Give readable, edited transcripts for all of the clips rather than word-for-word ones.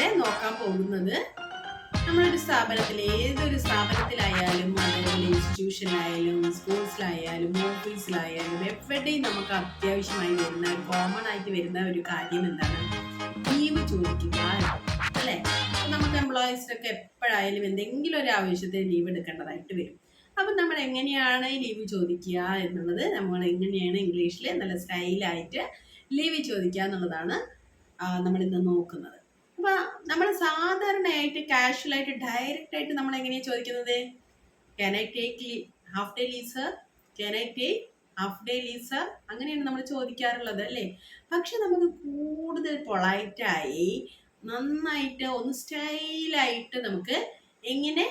നമ്മളിവിടെ നോക്കാൻ പോകുന്നത് നമ്മളൊരു സ്ഥാപനത്തിൽ ഏതൊരു സ്ഥാപനത്തിലായാലും അതേപോലെ ഇൻസ്റ്റിറ്റ്യൂഷനിലായാലും സ്കൂൾസിലായാലും ഓഫീസിലായാലും എവിടെയും നമുക്ക് അത്യാവശ്യമായി വരുന്ന കോമൺ ആയിട്ട് വരുന്ന ഒരു കാര്യം എന്താണ്? ലീവ് ചോദിക്കുക അല്ലേ? നമുക്ക് എംപ്ലോയീസിനൊക്കെ എപ്പോഴായാലും എന്തെങ്കിലും ഒരു ആവശ്യത്തിന് ലീവ് എടുക്കേണ്ടതായിട്ട് വരും. അപ്പം നമ്മൾ എങ്ങനെയാണ് ലീവ് ചോദിക്കുക എന്നുള്ളത്, നമ്മൾ എങ്ങനെയാണ് ഇംഗ്ലീഷിൽ നല്ല സ്റ്റൈലായിട്ട് ലീവ് ചോദിക്കുക എന്നുള്ളതാണ് നമ്മൾ ഇന്ന് നോക്കുന്നത്. അപ്പൊ നമ്മൾ സാധാരണയായിട്ട് കാഷ്വലായിട്ട് ഡയറക്റ്റ് ആയിട്ട് നമ്മൾ എങ്ങനെയാണ് ചോദിക്കുന്നത്? Can I take half day leave sir, can I take half day leave sir, അങ്ങനെയാണ് നമ്മൾ ചോദിക്കാറുള്ളത് അല്ലേ? പക്ഷെ നമുക്ക് കൂടുതൽ പൊളൈറ്റായി നന്നായിട്ട് ഒന്ന് സ്റ്റൈലായിട്ട് നമുക്ക് എങ്ങനെ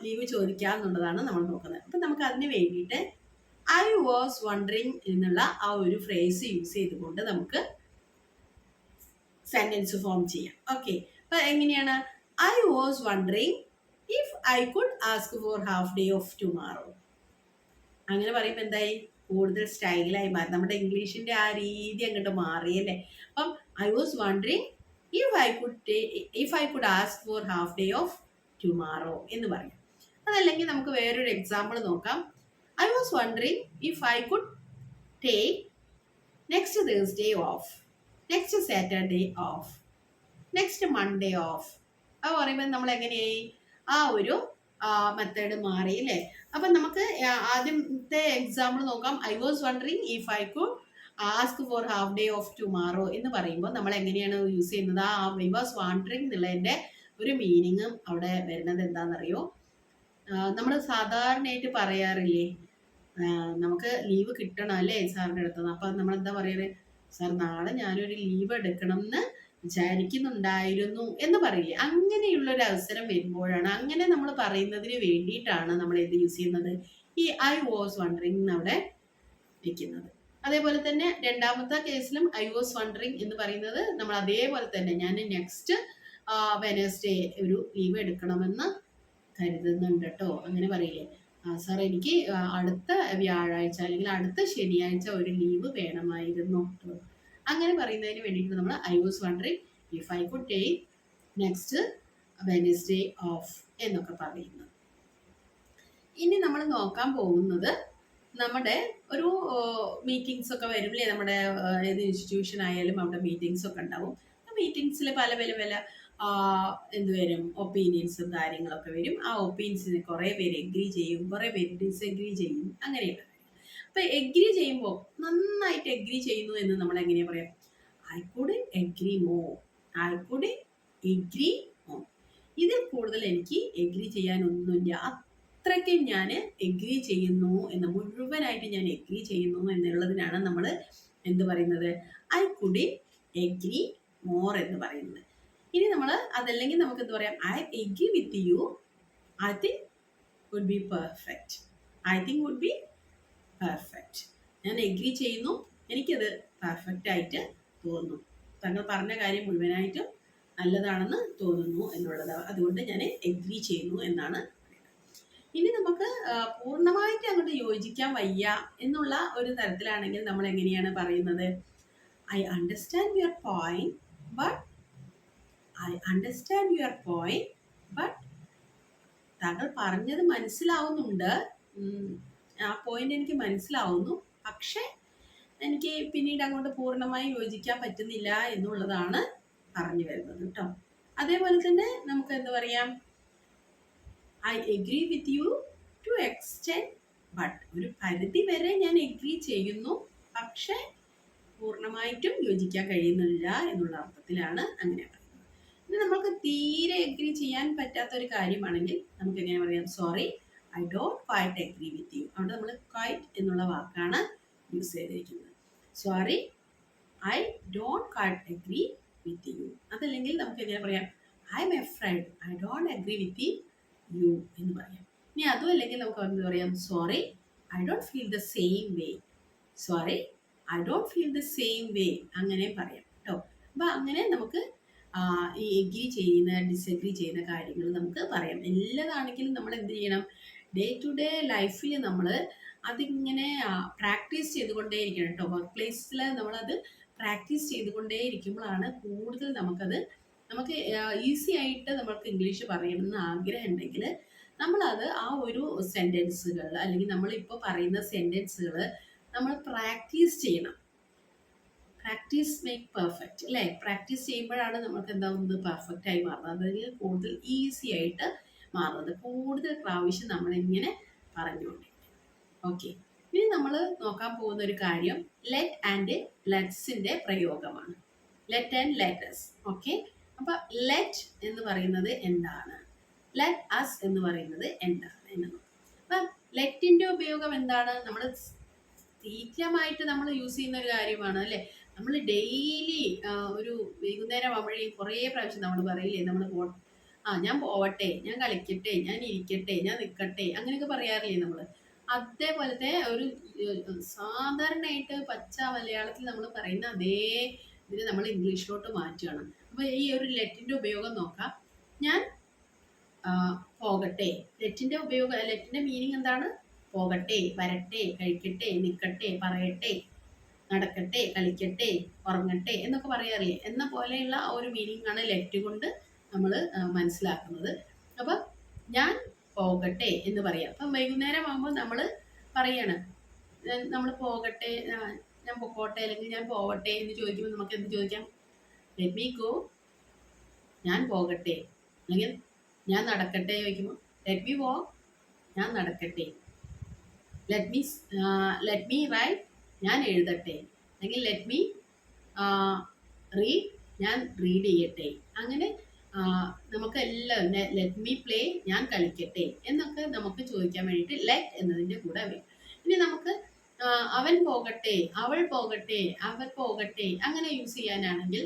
ലീവ് ചോദിക്കുക എന്നുള്ളതാണ് നമ്മൾ നോക്കുന്നത്. അപ്പം നമുക്ക് അതിന് വേണ്ടിയിട്ട് ഐ വാസ് വണ്ടറിങ് എന്നുള്ള ആ ഒരു ഫ്രേസ് യൂസ് ചെയ്തുകൊണ്ട് നമുക്ക് സെന്റൻസ് ഫോം ചെയ്യാം. ഓക്കെ, അപ്പൊ എങ്ങനെയാണ്? I was wondering if I could ask for half day of tomorrow. അങ്ങനെ പറയുമ്പോൾ എന്തായി? കൂടുതൽ സ്റ്റൈലായി മാറി, നമ്മുടെ ഇംഗ്ലീഷിന്റെ ആ രീതി അങ്ങോട്ട് മാറിയല്ലേ. അപ്പം I was wondering if I could ask for half day of tomorrow എന്ന് പറയാം. അതല്ലെങ്കിൽ നമുക്ക് വേറൊരു എക്സാമ്പിൾ നോക്കാം. I was wondering if I could take next Thursday of, next Saturday of, next Monday of. അത് പറയുമ്പോൾ നമ്മൾ എങ്ങനെയായി? ആ ഒരു മെത്തേഡ് മാറി അല്ലേ? അപ്പം നമുക്ക് ആദ്യത്തെ എക്സാമ്പിൾ നോക്കാം. I was wondering if I could ask for half day of tomorrow എന്ന് പറയുമ്പോൾ നമ്മൾ എങ്ങനെയാണ് യൂസ് ചെയ്യുന്നത്? ആ ഐ വാസ് വണ്ടറിങ് എന്നുള്ളതിൻ്റെ ഒരു മീനിങ് അവിടെ വരുന്നത് എന്താണെന്നറിയോ? നമ്മൾ സാധാരണയായിട്ട് പറയാറില്ലേ, നമുക്ക് ലീവ് കിട്ടണം അല്ലേ സാറിൻ്റെ അടുത്തുനിന്ന്. അപ്പം നമ്മൾ എന്താ പറയാറ്? സാർ നാളെ ഞാനൊരു ലീവ് എടുക്കണം എന്ന് വിചാരിക്കുന്നുണ്ടായിരുന്നു എന്ന് പറയില്ലേ? അങ്ങനെയുള്ളൊരു അവസരം വരുമ്പോഴാണ്, അങ്ങനെ നമ്മൾ പറയുന്നതിന് വേണ്ടിയിട്ടാണ് നമ്മൾ എന്ത് യൂസ് ചെയ്യുന്നത്? ഈ ഐ വാസ് വണ്ടറിങ് അവിടെ വെക്കുന്നത്. അതേപോലെ തന്നെ രണ്ടാമത്തെ കേസിലും ഐ വാസ് വണ്ടറിങ് എന്ന് പറയുന്നത് നമ്മൾ അതേപോലെ തന്നെ ഞാൻ നെക്സ്റ്റ് വെനസ്ഡേ ഒരു ലീവ് എടുക്കണമെന്ന് കരുതുന്നുണ്ട് കേട്ടോ, അങ്ങനെ പറയില്ലേ? സാർ എനിക്ക് അടുത്ത വ്യാഴാഴ്ച അല്ലെങ്കിൽ അടുത്ത ശനിയാഴ്ച ഒരു ലീവ് വേണമായിരുന്നു കേട്ടോ. അങ്ങനെ പറയുന്നതിന് വേണ്ടിയിട്ട് നമ്മൾ I was wondering if I could take next Wednesday of എന്നൊക്കെ പറയുന്നത്. ഇനി നമ്മൾ നോക്കാൻ പോകുന്നത് നമ്മുടെ ഒരു മീറ്റിംഗ്സ് ഒക്കെ വരില്ലേ, നമ്മുടെ ഏത് ഇൻസ്റ്റിറ്റ്യൂഷൻ ആയാലും അവിടെ മീറ്റിംഗ്സ് ഒക്കെ ഉണ്ടാവും. ആ മീറ്റിംഗ്സിൽ പല എന്ത് വരും? ഒപ്പീനിയൻസും കാര്യങ്ങളൊക്കെ വരും. ആ ഒപ്പീനിയൻസിന് കുറേ പേര് എഗ്രി ചെയ്യും, കുറേ പേര് ഡിസഗ്രി ചെയ്യും, അങ്ങനെയൊക്കെ. അപ്പൊ എഗ്രി ചെയ്യുമ്പോൾ നന്നായിട്ട് എഗ്രി ചെയ്യുന്നു എന്ന് നമ്മൾ എങ്ങനെയാ പറയാം? I could agree more, I could agree more. ഇതിൽ കൂടുതൽ എനിക്ക് എഗ്രി ചെയ്യാനൊന്നുമില്ല, അത്രയ്ക്കും ഞാൻ എഗ്രി ചെയ്യുന്നു എന്ന്, മുഴുവനായിട്ട് ഞാൻ എഗ്രി ചെയ്യുന്നു എന്നുള്ളതിനാണ് നമ്മൾ എന്ത് പറയുന്നത്? ഐ കുഡ് എഗ്രി മോർ എന്ന് പറയുന്നത്. ഇനി നമ്മൾ അതല്ലെങ്കിൽ നമുക്ക് എന്ത് പറയാം? I agree with you, I think would be perfect, I think would be perfect. ഞാൻ എഗ്രി ചെയ്യുന്നു, എനിക്കത് പെർഫെക്റ്റ് ആയിട്ട് തോന്നുന്നു, താങ്കൾ പറഞ്ഞ കാര്യം മുഴുവനായിട്ടും നല്ലതാണെന്ന് തോന്നുന്നു എന്നുള്ളത്, അതുകൊണ്ട് ഞാൻ എഗ്രി ചെയ്യുന്നു എന്നാണ്. ഇനി നമുക്ക് പൂർണ്ണമായിട്ട് അങ്ങോട്ട് യോജിക്കാൻ വയ്യ എന്നുള്ള ഒരു തരത്തിലാണെങ്കിൽ നമ്മൾ എങ്ങനെയാണ് പറയുന്നത്? I understand your point but താങ്കൾ പറഞ്ഞത് മനസ്സിലാവുന്നുണ്ട്, ആ പോയിന്റ് എനിക്ക് മനസ്സിലാവുന്നു, പക്ഷെ എനിക്ക് പിന്നീട് അങ്ങോട്ട് പൂർണ്ണമായി യോജിക്കാൻ പറ്റുന്നില്ല എന്നുള്ളതാണ് പറഞ്ഞു വരുന്നത് കേട്ടോ. അതേപോലെ തന്നെ നമുക്ക് എന്താ പറയാം? I agree with you to extend but, ഒരു പരിധി വരെ ഞാൻ എഗ്രി ചെയ്യുന്നു, പക്ഷെ പൂർണ്ണമായിട്ടും യോജിക്കാൻ കഴിയുന്നില്ല എന്നുള്ള അർത്ഥത്തിലാണ് അങ്ങനെ പറയുന്നത്. ഇനി നമുക്ക് തീരെ എഗ്രി ചെയ്യാൻ പറ്റാത്ത ഒരു കാര്യമാണെങ്കിൽ നമുക്ക് എങ്ങനെ പറയാം? Sorry, I don't quite agree with U. അവിടെ നമ്മൾ ക്വൈറ്റ് എന്നുള്ള വാക്കാണ് യൂസ് ചെയ്തിരിക്കുന്നത്. Sorry, I don't quite agree with U. അതല്ലെങ്കിൽ നമുക്ക് എങ്ങനെ പറയാം? I M afraid I don't agree with U എന്ന് പറയാം. ഇനി അതും അല്ലെങ്കിൽ നമുക്ക് എന്താ പറയാം? Sorry, I don't feel the same way, sorry, I don't feel the same way, അങ്ങനെ പറയാം കേട്ടോ. അപ്പം അങ്ങനെ നമുക്ക് ഈ എഗ്രി ചെയ്യുന്ന ഡിസഗ്രി ചെയ്യുന്ന കാര്യങ്ങൾ നമുക്ക് പറയാം. എല്ലാതാണെങ്കിലും നമ്മൾ എന്ത് ചെയ്യണം? ഡേ ടു ഡേ ലൈഫിൽ നമ്മൾ അതിങ്ങനെ പ്രാക്ടീസ് ചെയ്തുകൊണ്ടേയിരിക്കണം കേട്ടോ. വർക്ക് പ്ലേസിൽ നമ്മളത് പ്രാക്ടീസ് ചെയ്തുകൊണ്ടേ ഇരിക്കുമ്പോഴാണ് കൂടുതൽ നമുക്കത് നമുക്ക് ഈസി ആയിട്ട് നമുക്ക് ഇംഗ്ലീഷ് പറയണമെന്ന് ആഗ്രഹം ഉണ്ടെങ്കിൽ നമ്മളത് ആ ഒരു സെൻറ്റൻസുകൾ അല്ലെങ്കിൽ നമ്മളിപ്പോൾ പറയുന്ന സെൻറ്റൻസുകൾ നമ്മൾ പ്രാക്ടീസ് ചെയ്യണം. പ്രാക്ടീസ് മേക്ക് പെർഫെക്റ്റ് അല്ലേ? പ്രാക്ടീസ് ചെയ്യുമ്പോഴാണ് നമുക്ക് എന്താവുന്നത്, പെർഫെക്റ്റ് ആയി മാറുന്നത്. അതായത് കൂടുതൽ ഈസി ആയിട്ട് മാറുന്നത്. കൂടുതൽ പ്രാവശ്യം നമ്മളിങ്ങനെ പറഞ്ഞുകൊണ്ടിരിക്കും. ഓക്കെ, ഇനി നമ്മൾ നോക്കാൻ പോകുന്ന ഒരു കാര്യം ലെറ്റ് ആൻഡ് ലെറ്റ്സിന്റെ പ്രയോഗമാണ്. Let and let's. ഓക്കെ, അപ്പൊ ലെറ്റ് എന്ന് പറയുന്നത് എന്താണ്, ലെറ്റ് അസ് എന്ന് പറയുന്നത് എന്താണ് എന്ന് നോക്കാം. അപ്പൊ ലെറ്റിന്റെ ഉപയോഗം എന്താണ്? നമ്മൾ സ്ഥിരമായിട്ട് നമ്മൾ യൂസ് ചെയ്യുന്ന ഒരു കാര്യമാണ് അല്ലേ? നമ്മൾ ഡെയിലി ഒരു വൈകുന്നേരം ആവുമ്പോഴേ കുറേ പ്രാവശ്യം നമ്മൾ പറയില്ലേ, നമ്മൾ ഞാൻ പോവട്ടെ, ഞാൻ കളിക്കട്ടെ, ഞാൻ ഇരിക്കട്ടെ, ഞാൻ നിൽക്കട്ടെ, അങ്ങനെയൊക്കെ പറയാറില്ലേ നമ്മൾ? അതേപോലത്തെ ഒരു സാധാരണയായിട്ട് പച്ച മലയാളത്തിൽ നമ്മൾ പറയുന്ന അതേ ഇതിന് നമ്മൾ ഇംഗ്ലീഷിലോട്ട് മാറ്റുകയാണ്. അപ്പോൾ ഈ ഒരു ലെറ്റിന്റെ ഉപയോഗം നോക്കാം. ഞാൻ പോകട്ടെ. ലെറ്റിന്റെ ഉപയോഗം, ലെറ്റിന്റെ മീനിങ് എന്താണ്? പോകട്ടെ, വരട്ടെ, കഴിക്കട്ടെ, നിൽക്കട്ടെ, പറയട്ടെ, നടക്കട്ടെ, കളിക്കട്ടെ, ഉറങ്ങട്ടെ എന്നൊക്കെ പറയാറില്ലേ? എന്ന പോലെയുള്ള ആ ഒരു മീനിങ് ആണ് ലെറ്റ് കൊണ്ട് നമ്മൾ മനസ്സിലാക്കുന്നത്. അപ്പം ഞാൻ പോകട്ടെ എന്ന് പറയാം. അപ്പം വൈകുന്നേരം ആകുമ്പോൾ നമ്മൾ പറയാണ് നമ്മൾ പോകട്ടെ, ഞാൻ പൊക്കോട്ടെ, അല്ലെങ്കിൽ ഞാൻ പോവട്ടെ എന്ന് ചോദിക്കുമ്പോൾ നമുക്ക് എന്ത് ചോദിക്കാം? ലെറ്റ് മീ ഗോ, ഞാൻ പോകട്ടെ. അല്ലെങ്കിൽ ഞാൻ നടക്കട്ടെ ചോദിക്കുമ്പോൾ ലെറ്റ് മീ വാക്ക്, ഞാൻ നടക്കട്ടെ. ലെറ്റ് മീ റൈറ്റ്, ഞാൻ എഴുതട്ടെ. അല്ലെങ്കിൽ ലെറ്റ് മീ റീഡ്, ഞാൻ റീഡ് ചെയ്യട്ടെ. അങ്ങനെ നമുക്ക് എല്ലാം ലെറ്റ് മീ പ്ലേ, ഞാൻ കളിക്കട്ടെ എന്നൊക്കെ നമുക്ക് ചോദിക്കാൻ വേണ്ടിയിട്ട് ലെറ്റ് എന്നതിൻ്റെ കൂടെ വരും. ഇനി നമുക്ക് അവൻ പോകട്ടെ, അവൾ പോകട്ടെ, അവർ പോകട്ടെ അങ്ങനെ യൂസ് ചെയ്യാനാണെങ്കിൽ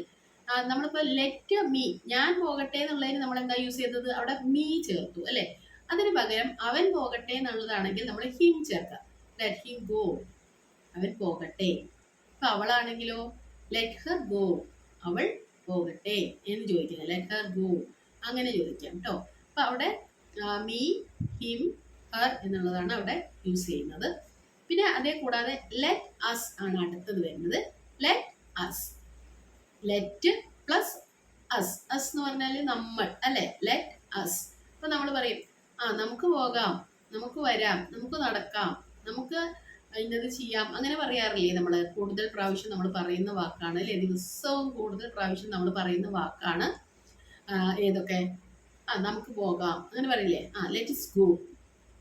നമ്മളിപ്പോൾ ലെറ്റ് മീ, ഞാൻ പോകട്ടെ എന്നുള്ളതിന് നമ്മൾ എന്താ യൂസ് ചെയ്തത്? അവിടെ മീ ചേർത്തു അല്ലേ? അതിന് പകരം അവൻ പോകട്ടെ എന്നുള്ളതാണെങ്കിൽ നമ്മൾ ഹിം ചേർക്കാം. ലെറ്റ് ഹിം ഗോ, അവൻ പോകട്ടെ. അപ്പൊ അവളാണെങ്കിലോ ലെറ്റ് ഹർ ഗോ, അവൾ പോകട്ടെ എന്ന് ചോദിക്കുന്നത്. ലെറ്റ് ഹർ ഗോ അങ്ങനെ ചോദിക്കാം കേട്ടോ. അപ്പൊ അവിടെ മീ, ഹിം, ഹർ എന്നുള്ളതാണ് അവിടെ യൂസ് ചെയ്യുന്നത്. പിന്നെ അതേ കൂടാതെ ലെറ്റ് അസ് ആണ് അടുത്തത് വരുന്നത്. Let us, let plus us. Us എന്ന് പറഞ്ഞാൽ നമ്മൾ അല്ലെ? Let us. അപ്പൊ നമ്മൾ പറയും നമുക്ക് പോകാം, നമുക്ക് വരാം, നമുക്ക് നടക്കാം, നമുക്ക് ഇന്നത് ചെയ്യാം, അങ്ങനെ പറയാറില്ലേ നമ്മൾ? കൂടുതൽ പ്രാവശ്യം നമ്മൾ പറയുന്ന വാക്കാണ് അല്ലെ? ദിവസവും കൂടുതൽ പ്രാവശ്യം നമ്മൾ പറയുന്ന വാക്കാണ് ഏതൊക്കെ? നമുക്ക് പോകാം അങ്ങനെ പറയില്ലേ? Let go,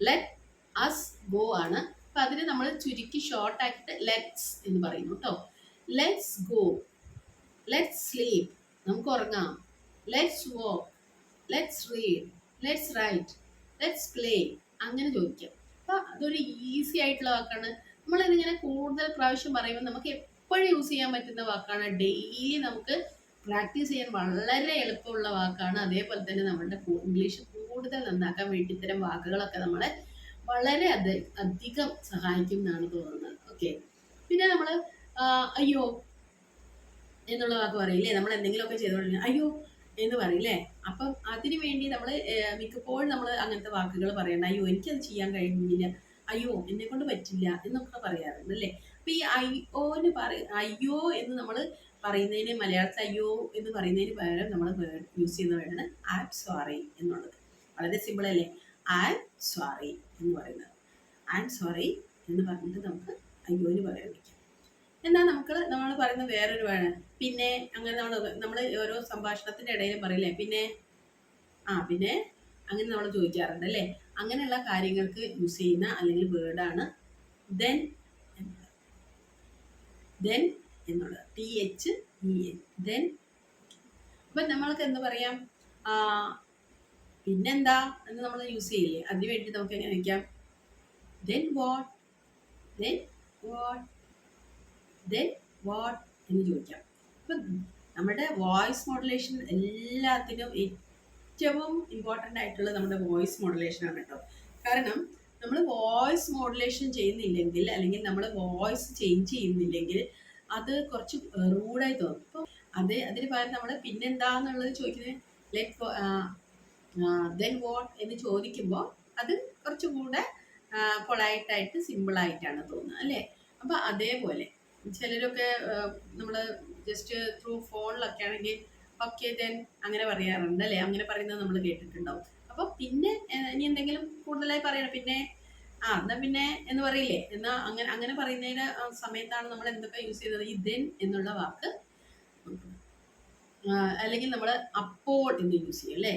let us go ആണ്. അപ്പൊ അതിന് നമ്മൾ ചുരുക്കി ഷോർട്ട് ആക്കിയിട്ട് ലെറ്റ്സ് എന്ന് പറയുന്നു കേട്ടോ. ലെറ്റ്സ് ഗോ, ലെറ്റ്സ് സ്ലീപ്പ്, നമുക്ക് ഉറങ്ങാം. Let's walk, let's read, let's write, let's play അങ്ങനെ ചോദിക്കാം. അപ്പൊ അതൊരു ഈസി ആയിട്ടുള്ള വാക്കാണ്. നമ്മളിതിങ്ങനെ കൂടുതൽ പ്രാവശ്യം പറയുമ്പോൾ നമുക്ക് എപ്പോഴും യൂസ് ചെയ്യാൻ പറ്റുന്ന വാക്കാണ്. ഡെയിലി നമുക്ക് പ്രാക്ടീസ് ചെയ്യാൻ വളരെ എളുപ്പമുള്ള വാക്കാണ്. അതേപോലെ തന്നെ നമ്മളുടെ ഇംഗ്ലീഷ് കൂടുതൽ നന്നാക്കാൻ വേണ്ടി ഇത്തരം വാക്കുകളൊക്കെ നമ്മളെ വളരെ അധികം സഹായിക്കും എന്നാണ് തോന്നുന്നത്. ഓക്കെ, പിന്നെ നമ്മൾ അയ്യോ എന്നുള്ള വാക്ക് പറയില്ലേ? നമ്മൾ എന്തെങ്കിലുമൊക്കെ ചെയ്തോണ്ടിരിക്കുക അയ്യോ എന്ന് പറയില്ലേ? അപ്പം അതിനു വേണ്ടി നമ്മൾ മിക്കപ്പോഴും നമ്മൾ അങ്ങനത്തെ വാക്കുകൾ പറയണ്ട. അയ്യോ എനിക്കത് ചെയ്യാൻ കഴിയുന്നില്ല, അയ്യോ എന്നെ കൊണ്ട് പറ്റില്ല എന്നൊക്കെ പറയാറുണ്ട് അല്ലേ? അപ്പൊ ഈ അയ്യോ എന്ന് നമ്മൾ പറയുന്നതിന്, മലയാളത്തിൽ അയ്യോ എന്ന് പറയുന്നതിന് പകരം നമ്മൾ യൂസ് ചെയ്യുന്ന വേർഡാണ് ഐ ആം സോറി എന്നുള്ളത്. വളരെ സിമ്പിൾ അല്ലേ? ഐ ആം സോറി എന്ന് പറയുന്നത്. ഐ ആം സോറി എന്ന് പറഞ്ഞിട്ട് നമുക്ക് അയ്യോന് പറയാൻ പറ്റും. എന്നാൽ നമ്മൾ പറയുന്ന വേറൊരു വേർഡ് പിന്നെ. അങ്ങനെ നമ്മൾ ഓരോ സംഭാഷണത്തിന്റെ ഇടയിലും പറയില്ലേ പിന്നെ, പിന്നെ അങ്ങനെ നമ്മൾ ചോദിക്കാറുണ്ട് അല്ലേ? അങ്ങനെയുള്ള കാര്യങ്ങൾക്ക് യൂസ് ചെയ്യുന്ന അല്ലെങ്കിൽ വേർഡാണ് ദെൻ എന്നുള്ളത്. THEN, then. അപ്പൊ നമ്മൾക്ക് എന്താ പറയാം? പിന്നെന്താ എന്ന് നമ്മൾ യൂസ് ചെയ്യില്ലേ? അതിന് വേണ്ടി നമുക്ക് എങ്ങനെ വയ്ക്കാം? Then what, then what, then what എന്ന് ചോദിക്കാം. അപ്പം നമ്മുടെ വോയിസ് മോഡുലേഷൻ എല്ലാത്തിനും ഏറ്റവും ഇമ്പോർട്ടൻ്റ് ആയിട്ടുള്ളത് നമ്മുടെ വോയിസ് മോഡുലേഷൻ ആണ് കേട്ടോ. കാരണം നമ്മൾ വോയിസ് മോഡുലേഷൻ ചെയ്യുന്നില്ലെങ്കിൽ, അല്ലെങ്കിൽ നമ്മൾ വോയിസ് ചേഞ്ച് ചെയ്യുന്നില്ലെങ്കിൽ അത് കുറച്ച് റൂഡായി തോന്നും. അപ്പോൾ അതിന് പകരം നമ്മൾ പിന്നെന്താന്നുള്ളത് ചോദിക്കുന്നത് ദെൻ വാട്ട് എന്ന് ചോദിക്കുമ്പോൾ അത് കുറച്ചും കൂടെ പൊളൈറ്റായിട്ട് സിമ്പിളായിട്ടാണ് തോന്നുന്നത് അല്ലേ? അപ്പം അതേപോലെ ചിലരൊക്കെ നമ്മൾ ജസ്റ്റ് ത്രൂ ഫോണിലൊക്കെ ആണെങ്കിൽ ഓക്കെ ദെൻ അങ്ങനെ പറയാറുണ്ട് അല്ലേ? അങ്ങനെ പറയുന്നത് നമ്മൾ കേട്ടിട്ടുണ്ടാവും. അപ്പോൾ പിന്നെ ഇനി എന്തെങ്കിലും കൂടുതലായി പറയണം പിന്നെ എന്നാ പിന്നെ എന്ന് പറയില്ലേ? എന്നാ അങ്ങനെ അങ്ങനെ പറയുന്നതിന് സമയത്താണ് നമ്മൾ എന്തൊക്കെ യൂസ് ചെയ്യുന്നത്? ഈ ദെൻ എന്നുള്ള വാക്ക് അല്ലെങ്കിൽ നമ്മൾ അപ്പോൾ എന്ന് യൂസ് ചെയ്യും അല്ലേ?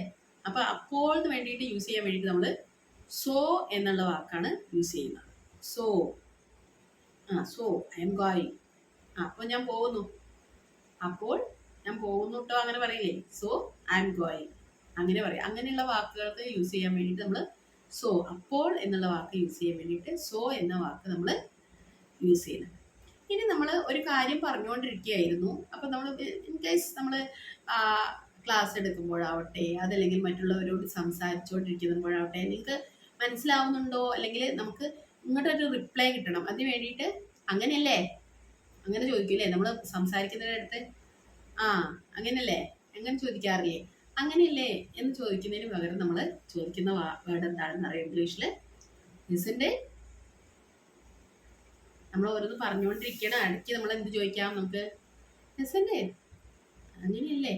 അപ്പൊ അപ്പോളിന് വേണ്ടിയിട്ട് യൂസ് ചെയ്യാൻ വേണ്ടിയിട്ട് നമ്മൾ സോ എന്നുള്ള വാക്കാണ് യൂസ് ചെയ്യുന്നത്. So so I am going. അപ്പോൾ ഞാൻ പോകുന്നു. അപ്പോൾ ഞാൻ പോകുന്നു കേട്ടോ അങ്ങനെ പറയില്ലേ? സോ ഐ എം ഗോയിങ് അങ്ങനെ പറയാം. അങ്ങനെയുള്ള വാക്കുകൾക്ക് യൂസ് ചെയ്യാൻ വേണ്ടിയിട്ട് നമ്മൾ സോ അപ്പോൾ എന്നുള്ള വാക്ക് യൂസ് ചെയ്യാൻ വേണ്ടിയിട്ട് സോ എന്ന വാക്ക് നമ്മൾ യൂസ് ചെയ്യുന്നത്. ഇനി നമ്മൾ ഒരു കാര്യം പറഞ്ഞുകൊണ്ടിരിക്കുകയായിരുന്നു. അപ്പം നമ്മൾ ഇൻ കേസ് നമ്മൾ ക്ലാസ് എടുക്കുമ്പോഴാവട്ടെ അതല്ലെങ്കിൽ മറ്റുള്ളവരോട് സംസാരിച്ചുകൊണ്ടിരിക്കുമ്പോഴാവട്ടെ നിങ്ങൾക്ക് മനസ്സിലാവുന്നുണ്ടോ അല്ലെങ്കിൽ നമുക്ക് ഇങ്ങോട്ടൊരു റിപ്ലൈ കിട്ടണം. അതിന് വേണ്ടിയിട്ട് അങ്ങനെയല്ലേ അങ്ങനെ ചോദിക്കില്ലേ നമ്മൾ സംസാരിക്കുന്നതിനടുത്ത് അങ്ങനെയല്ലേ അങ്ങനെ ചോദിക്കാറില്ലേ? അങ്ങനെയല്ലേ എന്ന് ചോദിക്കുന്നതിന് പകരം നമ്മൾ ചോദിക്കുന്ന വേർഡ് എന്താണെന്ന് അറിയാം ഇംഗ്ലീഷിൽ ലിസന്റെ. നമ്മൾ ഓരോന്ന് പറഞ്ഞുകൊണ്ടിരിക്കണം ഇടയ്ക്ക് നമ്മൾ എന്ത് ചോദിക്കാം നമുക്ക് ലിസന്റെ അങ്ങനെയല്ലേ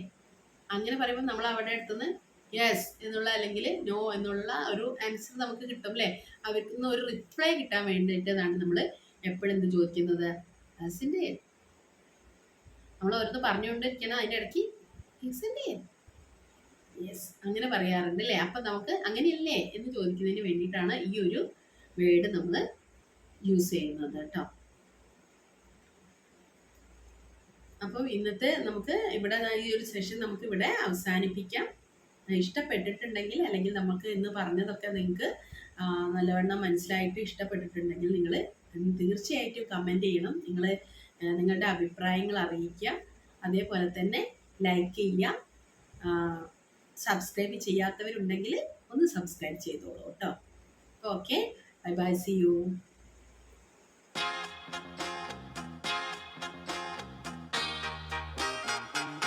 അങ്ങനെ പറയുമ്പോൾ നമ്മൾ അവിടെ അടുത്തുനിന്ന് യെസ് എന്നുള്ള അല്ലെങ്കിൽ നോ എന്നുള്ള ഒരു ആൻസർ നമുക്ക് കിട്ടും അല്ലേ? അവർക്ക് നിന്ന് ഒരു റിപ്ലൈ കിട്ടാൻ വേണ്ടിയിട്ടാണ് നമ്മൾ എപ്പോഴും എന്ത് ചോദിക്കുന്നത് ലിസന്റെ. നമ്മൾ ഓരോന്ന് പറഞ്ഞുകൊണ്ടിരിക്കണം അതിൻ്റെ ഇടയ്ക്ക് ലിസന്റെ യെസ് അങ്ങനെ പറയാറുണ്ട് അല്ലേ? അപ്പം നമുക്ക് അങ്ങനെയല്ലേ എന്ന് ചോദിക്കുന്നതിന് വേണ്ടിയിട്ടാണ് ഈ ഒരു വേർഡ് നമ്മൾ യൂസ് ചെയ്യുന്നത് കേട്ടോ. അപ്പോൾ ഇന്നത്തെ നമുക്ക് ഇവിടെ ഈ ഒരു സെഷൻ നമുക്ക് ഇവിടെ അവസാനിപ്പിക്കാം. ഇഷ്ടപ്പെട്ടിട്ടുണ്ടെങ്കിൽ അല്ലെങ്കിൽ നമുക്ക് ഇന്ന് പറഞ്ഞതൊക്കെ നിങ്ങൾക്ക് നല്ലവണ്ണം മനസ്സിലായിട്ട് ഇഷ്ടപ്പെട്ടിട്ടുണ്ടെങ്കിൽ നിങ്ങൾ തീർച്ചയായിട്ടും കമൻറ്റ് ചെയ്യണം. നിങ്ങൾ നിങ്ങളുടെ അഭിപ്രായങ്ങൾ അറിയിക്കുക. അതേപോലെ തന്നെ ലൈക്ക് ചെയ്യുക. സബ്സ്ക്രൈബ് ചെയ്യാത്തവരുണ്ടെങ്കിൽ ഒന്ന് സബ്സ്ക്രൈബ് ചെയ്തോളൂ കേട്ടോ. Okay, bye bye, see U.